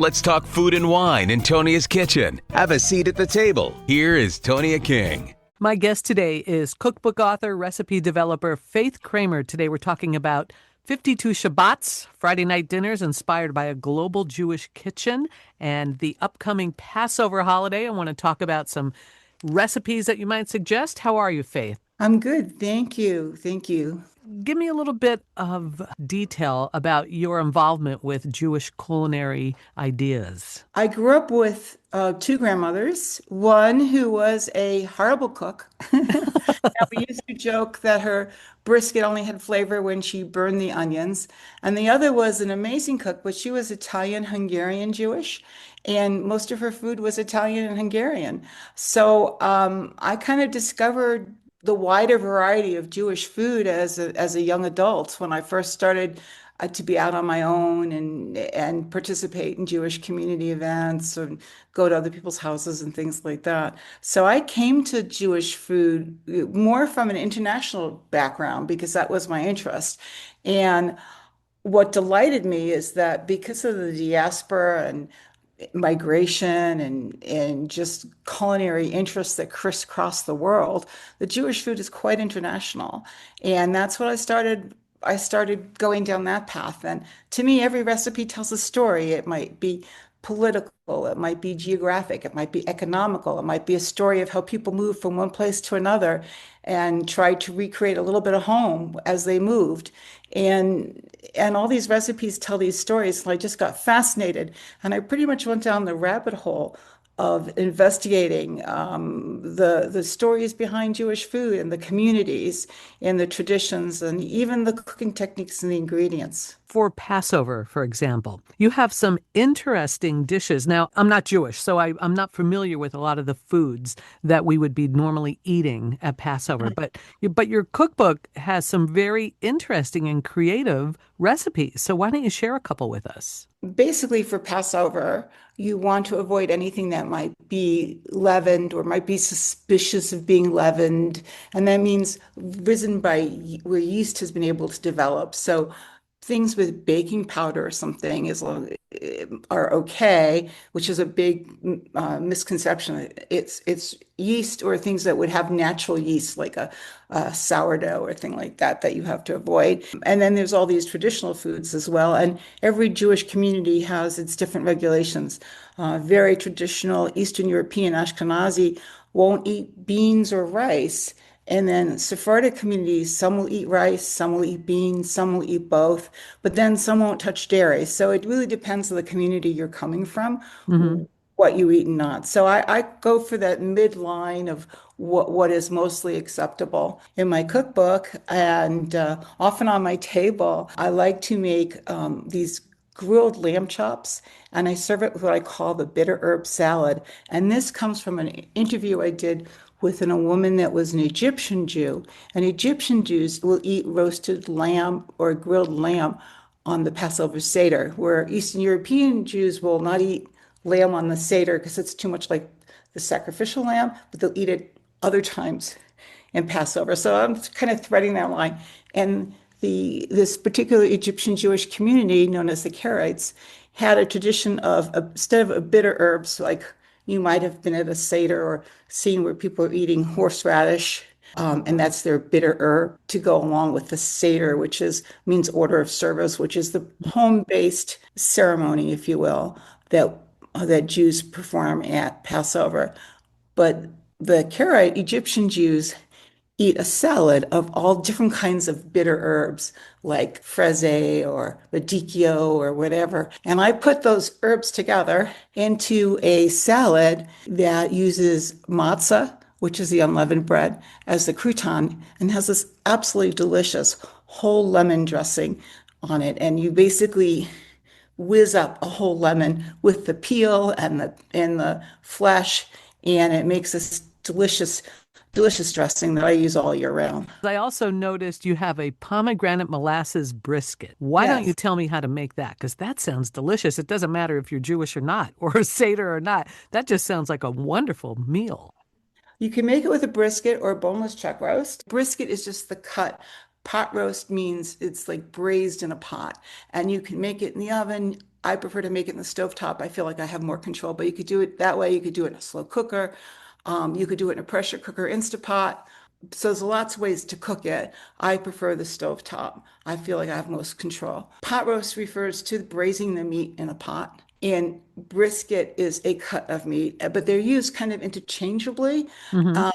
Let's talk food and wine in Tonia's kitchen. Have a seat at the table. Here is Tonia King. My guest today is cookbook author, recipe developer Faith Kramer. Today we're talking about 52 Shabbats, Friday night dinners inspired by a global Jewish kitchen, and the upcoming Passover holiday. I want to talk about some recipes that you might suggest. How are you, Faith? I'm good. Thank you. Thank you. Give me a little bit of detail about your involvement with Jewish culinary ideas. I grew up with two grandmothers, one who was a horrible cook. And we used to joke that her brisket only had flavor when she burned the onions. And the other was an amazing cook, but she was Italian, Hungarian Jewish. And most of her food was Italian and Hungarian. So I kind of discovered the wider variety of Jewish food as a young adult when I first started to be out on my own and participate in Jewish community events and go to other people's houses and things like that. So I came to Jewish food more from an international background because that was my interest. And what delighted me is that because of the diaspora and migration and just culinary interests that crisscross the world, the Jewish food is quite international. And that's what I started going down that path. And to me, every recipe tells a story. It might be political, it might be geographic, it might be economical, it might be a story of how people moved from one place to another and tried to recreate a little bit of home as they moved. And all these recipes tell these stories. And I just got fascinated. And I pretty much went down the rabbit hole of investigating the stories behind Jewish food and the communities and the traditions and even the cooking techniques and the ingredients. For Passover, for example, you have some interesting dishes. Now, I'm not Jewish, so I'm not familiar with a lot of the foods that we would be normally eating at Passover. But your cookbook has some very interesting and creative recipes. So why don't you share a couple with us? Basically, for Passover, you want to avoid anything that might be leavened or might be suspicious of being leavened. And that means risen by where yeast has been able to develop. So things with baking powder or something are okay, which is a big misconception. It's yeast or things that would have natural yeast, like a sourdough or thing like that you have to avoid. And then there's all these traditional foods as well. And every Jewish community has its different regulations. Very traditional Eastern European Ashkenazi won't eat beans or rice. And then Sephardic communities, some will eat rice, some will eat beans, some will eat both, but then some won't touch dairy. So it really depends on the community you're coming from, what you eat and not. So I go for that midline of what is mostly acceptable. In my cookbook and often on my table, I like to make these grilled lamb chops, and I serve it with what I call the bitter herb salad. And this comes from an interview I did with a woman that was an Egyptian Jew. And Egyptian Jews will eat roasted lamb or grilled lamb on the Passover Seder, where Eastern European Jews will not eat lamb on the Seder because it's too much like the sacrificial lamb, but they'll eat it other times in Passover. So I'm kind of threading that line. And this particular Egyptian Jewish community, known as the Karaites, had a tradition of, instead of a bitter herbs, like you might have been at a Seder or seen where people are eating horseradish, and that's their bitter herb to go along with the Seder, which means order of service, which is the home-based ceremony, if you will, that Jews perform at Passover. But the Karaite Egyptian Jews eat a salad of all different kinds of bitter herbs like fraise or radicchio or whatever. And I put those herbs together into a salad that uses matzah, which is the unleavened bread, as the crouton, and has this absolutely delicious whole lemon dressing on it. And you basically whiz up a whole lemon with the peel and the flesh, and it makes this delicious dressing that I use all year round. I also noticed you have a pomegranate molasses brisket. Why don't you tell me how to make that? Because that sounds delicious. It doesn't matter if you're Jewish or not, or a Seder or not. That just sounds like a wonderful meal. You can make it with a brisket or a boneless chuck roast. Brisket is just the cut. Pot roast means it's like braised in a pot, and you can make it in the oven I prefer to make it in the stovetop. I feel like I have more control, but you could do it that way. You could do it in a slow cooker. You could do it in a pressure cooker, Instapot. So there's lots of ways to cook it. I prefer the stovetop. I feel like I have most control. Pot roast refers to braising the meat in a pot. And brisket is a cut of meat, but they're used kind of interchangeably. Hmm.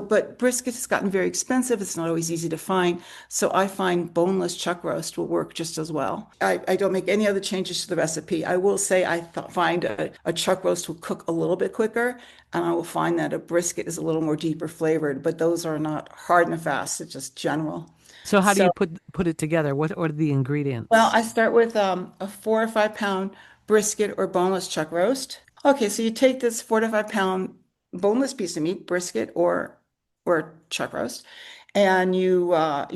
But brisket has gotten very expensive. It's not always easy to find. So I find boneless chuck roast will work just as well. I don't make any other changes to the recipe. I will say find a chuck roast will cook a little bit quicker, and I will find that a brisket is a little more deeper flavored, but those are not hard and fast. It's just general. So how do So you put it together? What are the well, ingredients? I start with a 4 or 5 pound brisket or boneless chuck roast. Okay, so you take this 4 to 5 pound boneless piece of meat, brisket or chuck roast, and you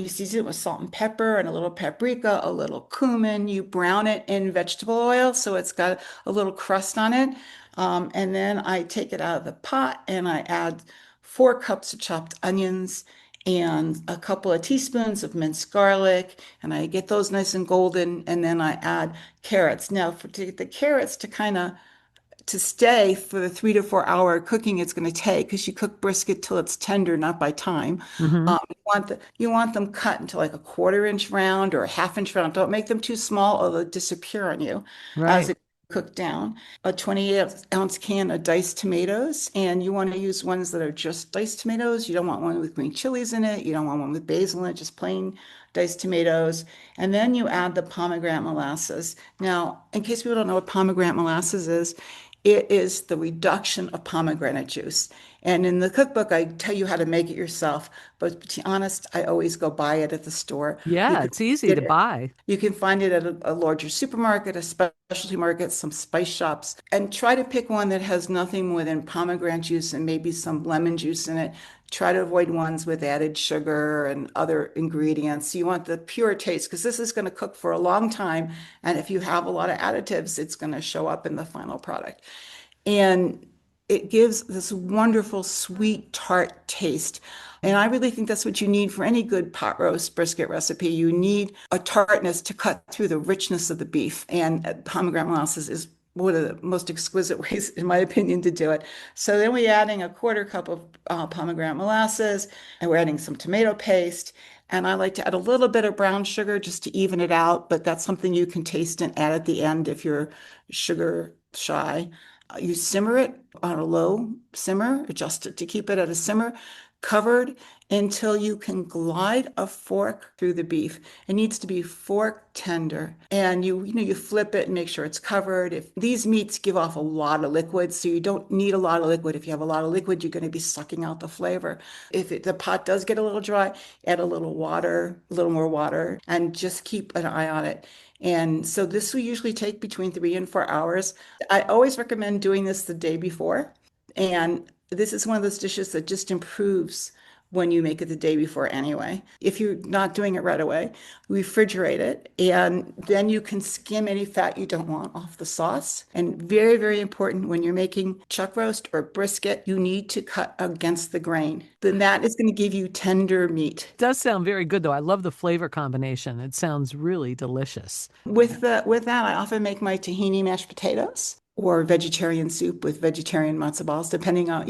season it with salt and pepper and a little paprika, a little cumin. You brown it in vegetable oil so it's got a little crust on it. And then I take it out of the pot and I add 4 cups of chopped onions and a couple of teaspoons of minced garlic, and I get those nice and golden, and then I add carrots. Now, to get the carrots to kind of to stay for the 3 to 4 hour cooking it's going to take, because you cook brisket till it's tender, not by time. Hmm. You want them cut into like a 1/4 inch round or a 1/2 inch round. Don't make them too small, or they'll disappear on you as Right. it cook down. A 28-ounce can of diced tomatoes, and you want to use ones that are just diced tomatoes. You don't want one with green chilies in it. You don't want one with basil in it, just plain diced tomatoes. And then you add the pomegranate molasses. Now, in case people don't know what pomegranate molasses is, it is the reduction of pomegranate juice. And in the cookbook, I tell you how to make it yourself. But to be honest, I always go buy it at the store. You Yeah, can it's easy get to it. buy. You can find it at a larger supermarket, a specialty market, some spice shops, and try to pick one that has nothing more than pomegranate juice and maybe some lemon juice in it. Try to avoid ones with added sugar and other ingredients. You want the pure taste, because this is going to cook for a long time. And if you have a lot of additives, it's going to show up in the final product. And it gives this wonderful, sweet, tart taste. And I really think that's what you need for any good pot roast brisket recipe. You need a tartness to cut through the richness of the beef. And pomegranate molasses is one of the most exquisite ways, in my opinion, to do it. So then we're adding a 1/4 cup of pomegranate molasses, and we're adding some tomato paste. And I like to add a little bit of brown sugar just to even it out, but that's something you can taste and add at the end if you're sugar shy. You simmer it on a low simmer, adjust it to keep it at a simmer, covered until you can glide a fork through the beef. It needs to be fork tender. And you flip it and make sure it's covered. If these meats give off a lot of liquid, so you don't need a lot of liquid. If you have a lot of liquid, you're going to be sucking out the flavor. The pot does get a little dry, add a little water, a little more water, and just keep an eye on it. And so this will usually take between 3 and 4 hours. I always recommend doing this the day before. And this is one of those dishes that just improves when you make it the day before anyway. If you're not doing it right away, refrigerate it, and then you can skim any fat you don't want off the sauce. And very, very important, when you're making chuck roast or brisket, you need to cut against the grain. Then that is going to give you tender meat. Does sound very good though. I love the flavor combination. It sounds really delicious. With that, I often make my tahini mashed potatoes or vegetarian soup with vegetarian matzo balls, depending on,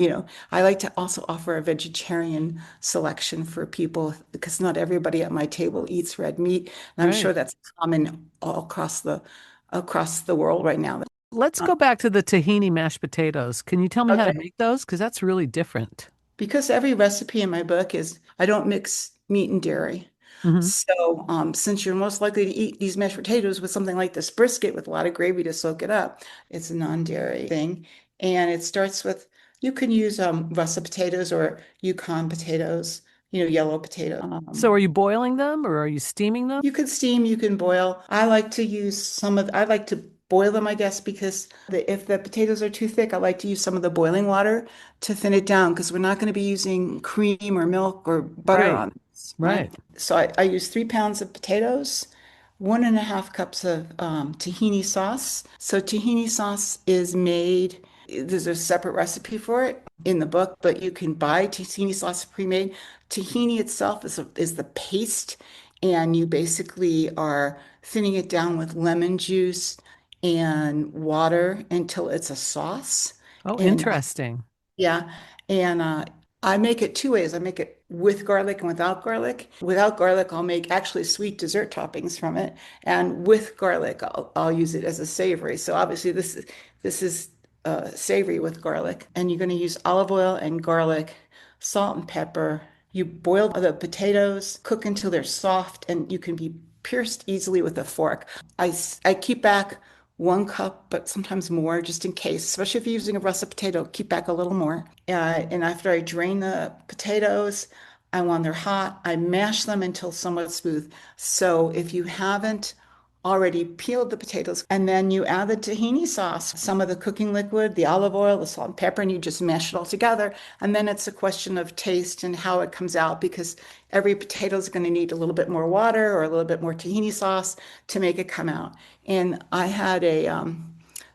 I like to also offer a vegetarian selection for people, because not everybody at my table eats red meat. And I'm sure Right. that's common all across the world right now. Let's go back to the tahini mashed potatoes. Can you tell me how to Okay. make those? Because that's really different. Because every recipe in my book is, I don't mix meat and dairy. Hmm. So, since you're most likely to eat these mashed potatoes with something like this brisket with a lot of gravy to soak it up, it's a non-dairy thing. And it starts with, you can use russet potatoes or Yukon potatoes, yellow potato. So are you boiling them or are you steaming them? You can steam, you can boil. I like to boil them, I guess, because if the potatoes are too thick, I like to use some of the boiling water to thin it down, because we're not going to be using cream or milk or butter Right. on this, right? Right. So I use 3 pounds of potatoes, 1.5 cups of tahini sauce. So tahini sauce is made, there's a separate recipe for it in the book, but you can buy tahini sauce pre-made. Tahini itself is the paste, and you basically are thinning it down with lemon juice and water until it's a sauce. Oh, And interesting. yeah, and I make it two ways. I make it with garlic and without garlic. Without garlic, I'll make actually sweet dessert toppings from it, and with garlic, I'll use it as a savory. So obviously, this is savory with garlic, and you're going to use olive oil and garlic, salt and pepper. You boil the potatoes, cook until they're soft, and you can be pierced easily with a fork. I keep back 1 cup, but sometimes more just in case, especially if you're using a russet potato, keep back a little more. And after I drain the potatoes, I want they're hot. I mash them until somewhat smooth. So if you haven't already peeled the potatoes, and then you add the tahini sauce, some of the cooking liquid, the olive oil, the salt and pepper, and you just mash it all together. And then it's a question of taste and how it comes out because every potato is going to need a little bit more water or a little bit more tahini sauce to make it come out. And I had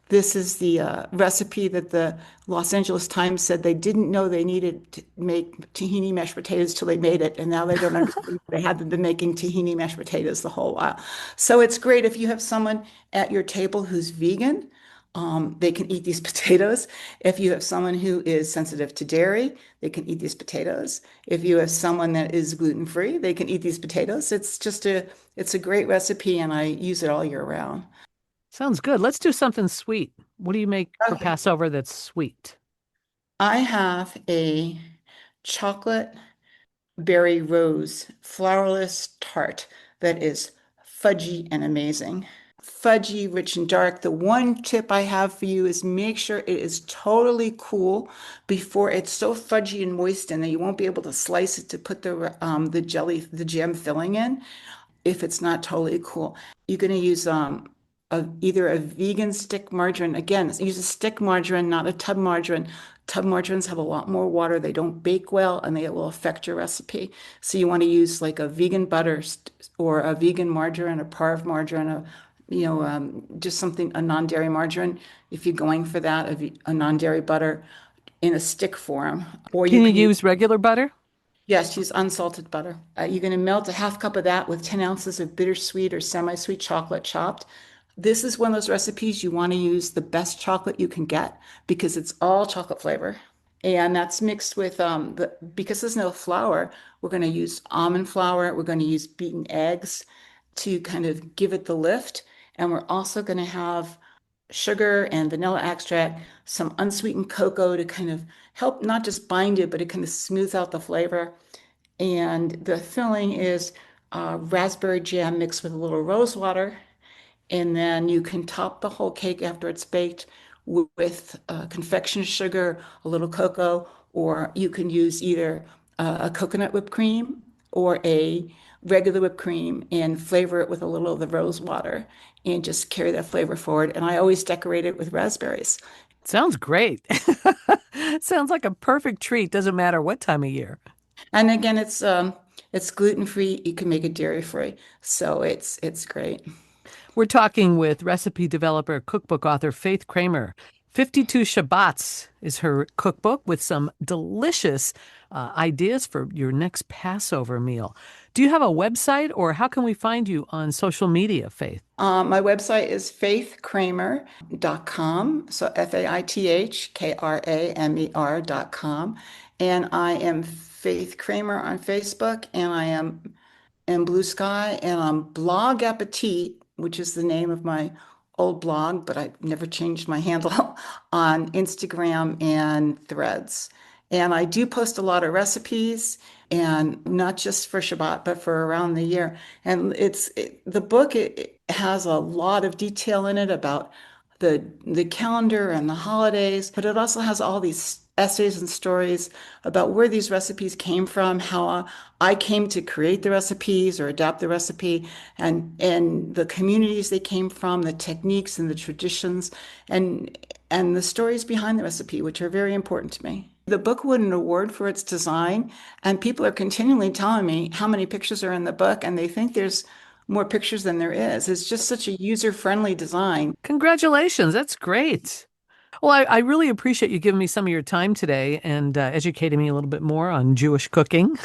this is the recipe that the Los Angeles Times said they didn't know they needed to make tahini mashed potatoes till they made it, and now they don't understand they hadn't been making tahini mashed potatoes the whole while. So it's great if you have someone at your table who's vegan. They can eat these potatoes. If you have someone who is sensitive to dairy, they can eat these potatoes. If you have someone that is gluten-free, they can eat these potatoes. It's a great recipe, and I use it all year round. Sounds good. Let's do something sweet. What do you make for Okay. Passover that's sweet? I have a chocolate berry rose flourless tart that is fudgy and amazing. Fudgy, rich and dark. The one tip I have for you is make sure it is totally cool before it's so fudgy and moist and that you won't be able to slice it to put the jelly, the jam filling in if it's not totally cool. You're going to use either a vegan stick margarine. Again, use a stick margarine, not a tub margarine. Tub margarines have a lot more water. They don't bake well and they will affect your recipe. So you want to use like a vegan butter or a vegan margarine, a parve margarine, just something, a non-dairy margarine. If you're going for that, a non-dairy butter in a stick form, or Can you you can use use regular butter? yes, use unsalted butter. You're going to melt a half cup of that with 10 ounces of bittersweet or semi-sweet chocolate chopped. This is one of those recipes you want to use the best chocolate you can get because it's all chocolate flavor. And that's mixed with because there's no flour, we're going to use almond flour. We're going to use beaten eggs to kind of give it the lift. And we're also going to have sugar and vanilla extract, some unsweetened cocoa to kind of help not just bind it, but it kind of smooth out the flavor. And the filling is raspberry jam mixed with a little rose water. And then you can top the whole cake after it's baked with confection sugar, a little cocoa, or you can use either a coconut whipped cream or a regular whipped cream and flavor it with a little of the rose water and just carry that flavor forward. And I always decorate it with raspberries. Sounds great. Sounds like a perfect treat. Doesn't matter what time of year. And again, it's gluten free. You can make it dairy free, so it's great. We're talking with recipe developer, cookbook author Faith Kramer. 52 Shabbats is her cookbook with some delicious ideas for your next Passover meal. Do you have a website or how can we find you on social media, Faith? My website is faithkramer.com. So faithkramer.com. And I am Faith Kramer on Facebook, and I am in Blue Sky, and on Blog Appetit, which is the name of my old blog, but I never changed my handle on Instagram and Threads. And I do post a lot of recipes, and not just for Shabbat, but for around the year. And the book, it has a lot of detail in it about the calendar and the holidays, but it also has all these essays and stories about where these recipes came from, how I came to create the recipes or adapt the recipe, and the communities they came from, the techniques and the traditions, and the stories behind the recipe, which are very important to me. The book won an award for its design, and people are continually telling me how many pictures are in the book, and they think there's more pictures than there is. It's just such a user-friendly design. Congratulations. That's great. Well, I really appreciate you giving me some of your time today and educating me a little bit more on Jewish cooking.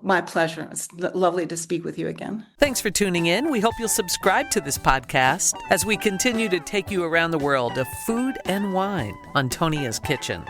My pleasure. It's lovely to speak with you again. Thanks for tuning in. We hope you'll subscribe to this podcast as we continue to take you around the world of food and wine on Tonia's Kitchen.